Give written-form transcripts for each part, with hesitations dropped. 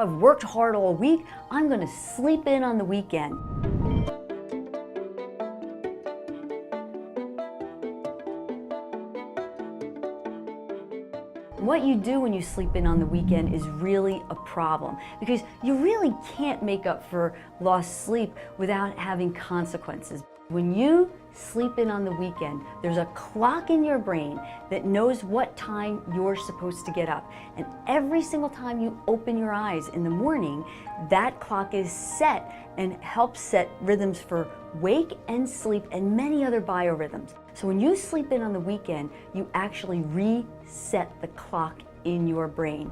I've worked hard all week, I'm going to sleep in on the weekend. What you do when you sleep in on the weekend is really a problem because you really can't make up for lost sleep without having consequences. When you sleep in on the weekend, there's a clock in your brain that knows what time you're supposed to get up. And every single time you open your eyes in the morning, that clock is set and helps set rhythms for wake and sleep and many other biorhythms. So when you sleep in on the weekend, you actually reset the clock in your brain.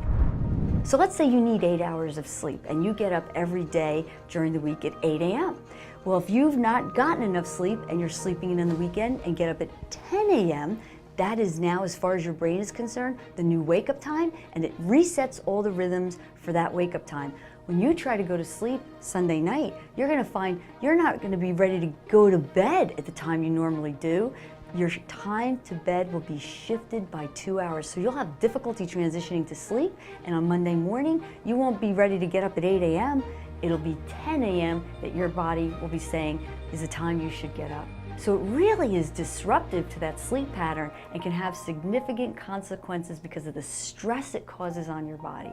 So let's say you need 8 hours of sleep and you get up every day during the week at 8 a.m. Well, if you've not gotten enough sleep and you're sleeping in on the weekend and get up at 10 a.m., that is now, as far as your brain is concerned, the new wake-up time, and it resets all the rhythms for that wake-up time. When you try to go to sleep Sunday night, you're going to find you're not going to be ready to go to bed at the time you normally do. Your time to bed will be shifted by 2 hours, so you'll have difficulty transitioning to sleep, and on Monday morning, you won't be ready to get up at 8 a.m. It'll be 10 a.m. that your body will be saying is the time you should get up. So it really is disruptive to that sleep pattern and can have significant consequences because of the stress it causes on your body.